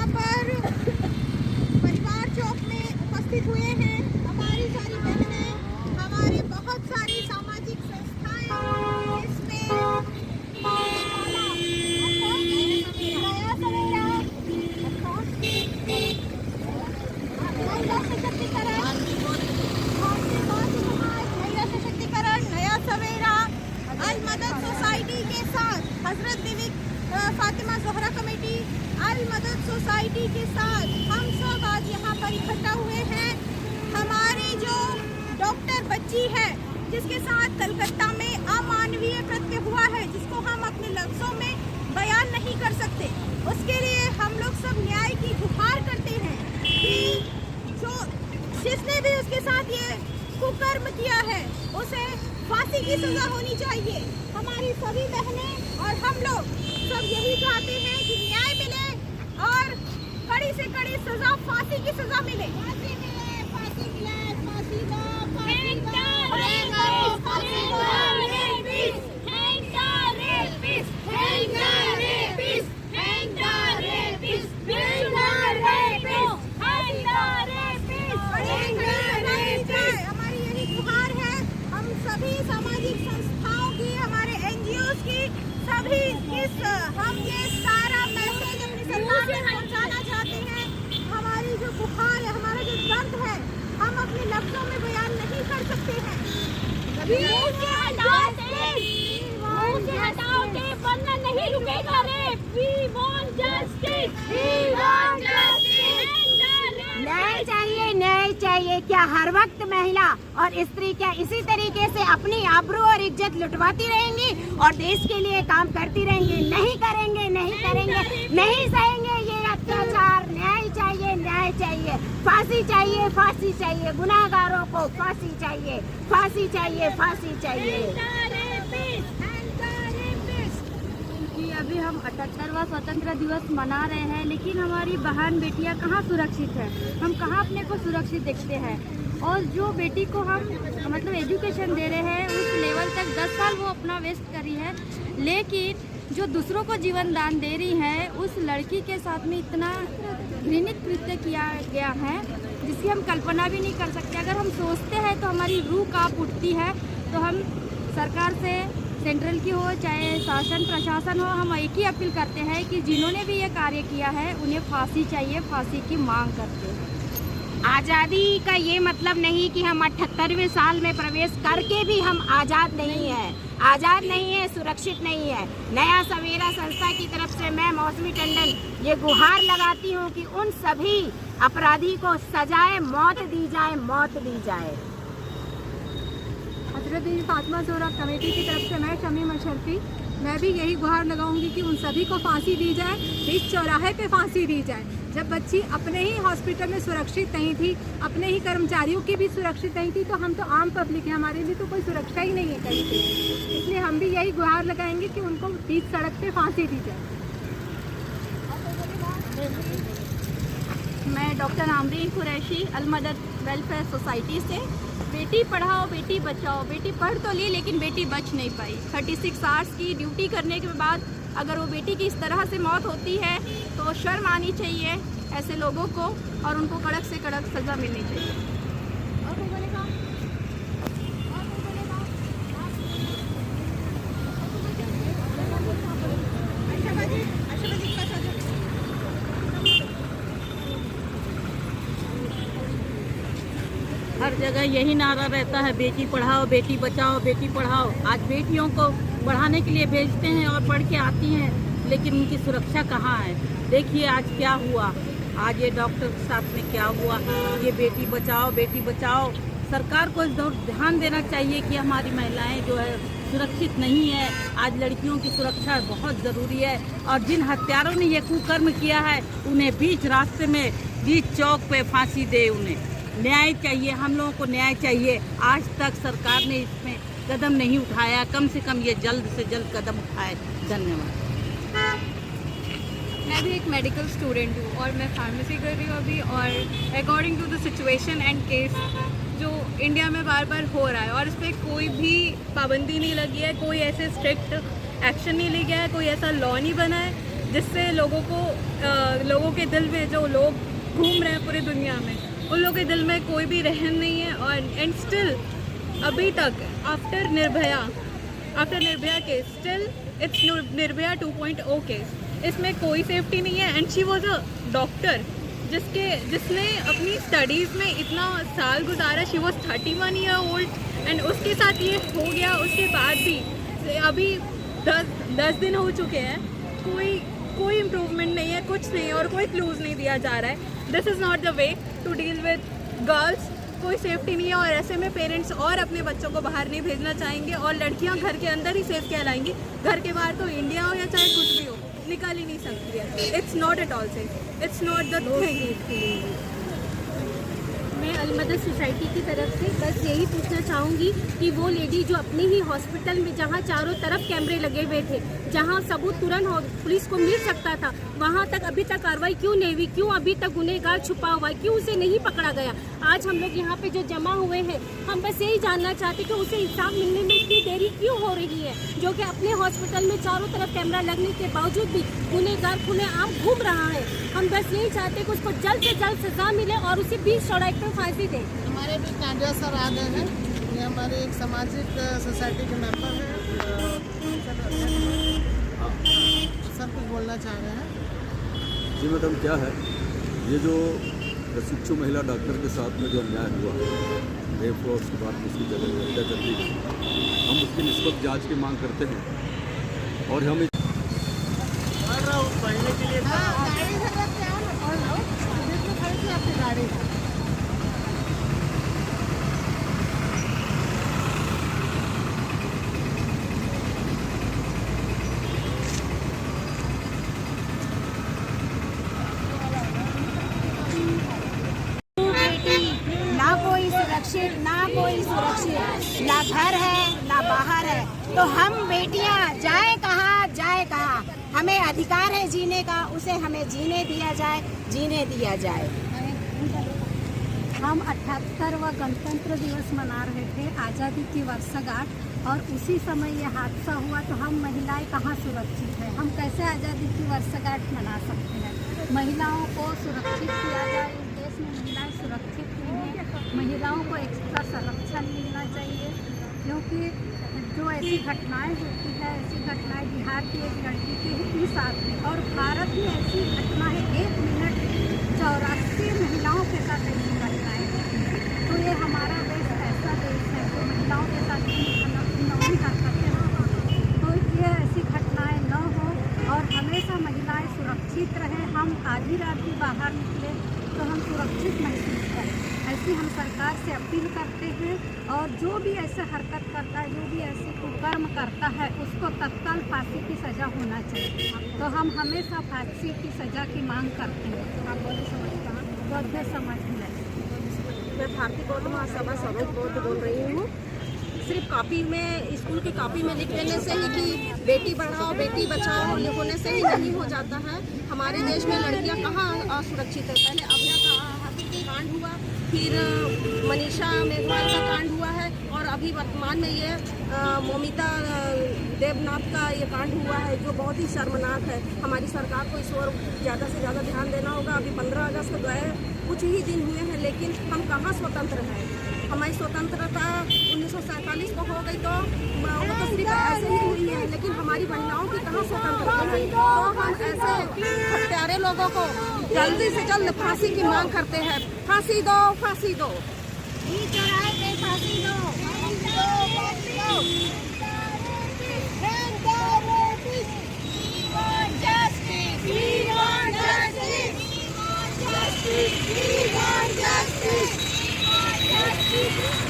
यहाँ पर परिवार चौक में उपस्थित हुए हैं हमारी सारी बहनें, हमारी बहुत सारी सामाजिक संस्थाएं, इसमें नया सवेरा, महिला सशक्तिकरण, महिला सशक्तिकरण, नया सवेरा, अल मदद सोसाइटी के साथ हजरत बीबी फातिमा ज़ोहरा कमेटी, अल मदद सोसाइटी के साथ हम सब आज यहाँ पर इकट्ठा हुए हैं। हमारी जो डॉक्टर बच्ची है जिसके साथ कलकत्ता में अमानवीय कृत्य हुआ है, जिसको हम अपने लफ्ज़ों में बयान नहीं कर सकते, उसके लिए हम लोग सब न्याय की गुहार करते हैं कि जो जिसने भी उसके साथ ये कुकर्म किया है उसे फांसी की सजा होनी चाहिए। हमारी सभी बहनें और हम लोग सब यही चाहते हैं कि न्याय मिले और कड़ी से कड़ी सजा, फांसी की सजा मिले। फांसी मिले, फांसी मिले, फांसी दो, फांसी दो, फांसी दो, हमारी यही गुहार है। हम सभी सामाजिक संस्थाओं की, हमारे एनजीओ की, सभी हम ये सारा मैसेज अपनी सरकार में पहुंचाना चाहते हैं। हमारी जो गुहार है, हमारा जो दर्द है, हम अपने लफ्जों में बयान नहीं कर सकते हैं। वरना नहीं रुकेगा रे। We want justice. We want justice. न्याय चाहिए, न्याय चाहिए। क्या हर वक्त महिला और स्त्री क्या इसी तरीके से अपनी आबरू और इज्जत लुटवाती रहेंगी और देश के लिए काम करती रहेंगी? नहीं करेंगे, नहीं करेंगे, नहीं सहेंगे ये अत्याचार। न्याय चाहिए, न्याय चाहिए, फांसी चाहिए, फांसी चाहिए, गुनाहगारों को फांसी चाहिए, फांसी चाहिए, फांसी चाहिए। अभी हम 78वां स्वतंत्र दिवस मना रहे हैं, लेकिन हमारी बहन बेटियां कहाँ सुरक्षित है? हम कहाँ अपने को सुरक्षित देखते हैं? और जो बेटी को हम मतलब एजुकेशन दे रहे हैं उस लेवल तक 10 साल वो अपना वेस्ट करी है, लेकिन जो दूसरों को जीवन दान दे रही है उस लड़की के साथ में इतना घृणित कृत्य किया गया है जिसकी हम कल्पना भी नहीं कर सकते। अगर हम सोचते हैं तो हमारी रूह कांप उठती है। तो हम सरकार से, सेंट्रल की हो चाहे शासन प्रशासन हो, हम एक ही अपील करते हैं कि जिन्होंने भी ये कार्य किया है उन्हें फांसी चाहिए, फांसी की मांग करते हैं। आज़ादी का ये मतलब नहीं कि हम 78वें साल में प्रवेश करके भी हम आज़ाद नहीं है, आज़ाद नहीं है, सुरक्षित नहीं है। नया सवेरा संस्था की तरफ से मैं मौसमी टंडन ये गुहार लगाती हूँ कि उन सभी अपराधी को सजाए मौत दी जाए, मौत दी जाए। हजरत बीबी फातिमा ज़ोहरा कमेटी की तरफ से मैं शमीम अशरफी, मैं भी यही गुहार लगाऊंगी कि उन सभी को फांसी दी जाए, बीच चौराहे पे फांसी दी जाए। जब बच्ची अपने ही हॉस्पिटल में सुरक्षित नहीं थी, अपने ही कर्मचारियों की भी सुरक्षित नहीं थी, तो हम तो आम पब्लिक है, हमारे लिए तो कोई सुरक्षा ही नहीं है कहीं पे। इसलिए हम भी यही गुहार लगाएंगे कि उनको बीच सड़क पे फांसी दी जाए। मैं डॉक्टर आमरीन कुरैशी अल मदद वेलफेयर सोसाइटी से। बेटी पढ़ाओ, बेटी बचाओ। बेटी पढ़ तो ली लेकिन बेटी बच नहीं पाई। 36 आवर्स की ड्यूटी करने के बाद अगर वो बेटी की इस तरह से मौत होती है तो शर्म आनी चाहिए ऐसे लोगों को और उनको कड़क से कड़क सज़ा मिलनी चाहिए। हर जगह यही नारा रहता है, बेटी पढ़ाओ, बेटी बचाओ, बेटी पढ़ाओ। आज बेटियों को पढ़ाने के लिए भेजते हैं और पढ़ के आती हैं, लेकिन उनकी सुरक्षा कहाँ है? देखिए आज क्या हुआ, आज ये डॉक्टर के साथ में क्या हुआ। ये बेटी बचाओ, बेटी बचाओ। सरकार को इस दौर ध्यान देना चाहिए कि हमारी महिलाएं जो है सुरक्षित नहीं है। आज लड़कियों की सुरक्षा बहुत ज़रूरी है और जिन हत्यारों ने ये कुकर्म किया है उन्हें बीच रास्ते में, बीच चौक पे फांसी दे। उन्हें न्याय चाहिए, हम लोगों को न्याय चाहिए। आज तक सरकार ने इसमें कदम नहीं उठाया, कम से कम ये जल्द से जल्द कदम उठाए। धन्यवाद। मैं भी एक मेडिकल स्टूडेंट हूँ और मैं फार्मेसी कर रही हूँ अभी, और according to the situation and case जो इंडिया में बार बार हो रहा है और इस पर कोई भी पाबंदी नहीं लगी है, कोई ऐसे स्ट्रिक्ट एक्शन नहीं लिया है, कोई ऐसा लॉ नहीं बना है जिससे लोगों के दिल में जो लोग घूम रहे हैं पूरी दुनिया में, उन लोगों के दिल में कोई भी रहम नहीं है। और एंड स्टिल अभी तक after Nirbhaya case still it's Nirbhaya 2.0 case, इसमें कोई सेफ्टी नहीं है। And she was a doctor जिसने अपनी स्टडीज़ में इतना साल गुजारा। She was 31 year old and उसके साथ ये हो गया। उसके बाद भी अभी 10 दिन हो चुके हैं, कोई इम्प्रूवमेंट नहीं है, कुछ नहीं है और कोई क्लूज़ नहीं दिया जा रहा है। This is not the way to deal with girls. कोई सेफ्टी नहीं है और ऐसे में पेरेंट्स और अपने बच्चों को बाहर नहीं भेजना चाहेंगे और लड़कियां घर के अंदर ही सेफ कहलाएंगी। घर के बाहर तो इंडिया हो या चाहे कुछ भी हो, निकाल ही नहीं सकती है। It's not at all safe, it's not the thing. मैं अलमदद सोसाइटी की तरफ से बस यही पूछना चाहूँगी कि वो लेडी जो अपने ही हॉस्पिटल में जहाँ चारों तरफ कैमरे लगे हुए थे, जहाँ सबूत तुरंत पुलिस को मिल सकता था, वहाँ तक अभी तक कार्रवाई क्यों नहीं हुई? क्यों अभी तक गुनहगार छुपा हुआ है? क्यों उसे नहीं पकड़ा गया? आज हम लोग यहाँ पे जो जमा हुए हैं, हम बस यही जानना चाहते कि उसे इंसाफ मिलने में इतनी देरी क्यों हो रही है, जो कि अपने हॉस्पिटल में चारों तरफ कैमरा लगने के बावजूद भी गुनहगार खुलेआम घूम रहा है। हम बस यही चाहते हैं कि उसको जल्द से जल्द सजा मिले और उसे 20 चौड़ाई पर फांसी दें। हमारे भी कांडिया सर आ गए हैं। ये हमारे एक सामाजिक सोसाइटी के मेंबर हैं। सर कुछ बोलना चाह रहे हैं? जी मैडम, क्या है ये जो प्रशिक्षु महिला डॉक्टर के साथ में जो अन्याय हुआ है, रेप हुआ, उसके बाद उसकी जगह हत्या कर दी गई, हम उसकी निष्पक्ष जांच की मांग करते हैं। और हम पढ़ने के लिए गाड़ी ना कोई सुरक्षित, ना घर है ना बाहर है, तो हम बेटियां जाए कहाँ? हमें अधिकार है जीने का, उसे हमें जीने दिया जाए। हम 78वां गणतंत्र दिवस मना रहे थे, आज़ादी की वर्षगांठ, और उसी समय ये हादसा हुआ। तो हम महिलाएं कहाँ सुरक्षित हैं? हम कैसे आज़ादी की वर्षगांठ मना सकते हैं? महिलाओं को सुरक्षित किया जाए। इस देश में महिलाएं सुरक्षित नहीं हैं। महिलाओं को एक्स्ट्रा संरक्षण मिलना चाहिए, क्योंकि जो ऐसी घटनाएं होती है, ऐसी घटनाएं बिहार की एक लड़की के ही साथ है और भारत में ऐसी घटना है 1 मिनट 84 महिलाओं के साथ ऐसी घटनाएं होती हैं। तो ये हमारा देश ऐसा देश है जो महिलाओं के साथ नहीं कर सकते हैं। तो ये ऐसी घटनाएं न हो और हमेशा महिलाएं सुरक्षित रहें। हम आधी रात भी बाहर निकले तो हम सुरक्षित महसूस करें, ऐसी हम सरकार से अपील करते हैं। और जो भी ऐसे हरकत करता है, जो भी ऐसे कुकर्म करता है, उसको तत्काल फांसी की सज़ा होना चाहिए। तो हम हमेशा फांसी की सज़ा की मांग करते हैं। आप बोले बौद्ध समाज में मैं भारतीय बौद्ध महासभा सरोज बौद्ध बोल रही हूँ। सिर्फ कॉपी में, स्कूल की कॉपी में लिख लेने से ही कि बेटी पढ़ाओ बेटी बचाओ होने से ही नहीं हो जाता है। हमारे देश में लड़कियाँ कहाँ असुरक्षित है। पहले अभया का कांड हुआ, फिर मनीषा मेघवाल का कांड हुआ है और अभी वर्तमान में ये मोमिता देवनाथ का ये कांड हुआ है, जो बहुत ही शर्मनाक है। हमारी सरकार को इस ओर ज़्यादा से ज़्यादा ध्यान देना होगा। अभी 15 अगस्त गए कुछ ही दिन हुए हैं, लेकिन हम कहाँ स्वतंत्र हैं। हमारी स्वतंत्रता 1947 को हो गई, तो वो तो सिर्फ ऐसे ही हुई है, लेकिन हमारी महिलाओं की कहाँ स्वतंत्रता है। तो हम ऐसे हत्यारे लोगों को जल्दी से जल्द फांसी की मांग करते हैं। फांसी दो, फांसी दो, चौराहे पे फांसी दो। justice.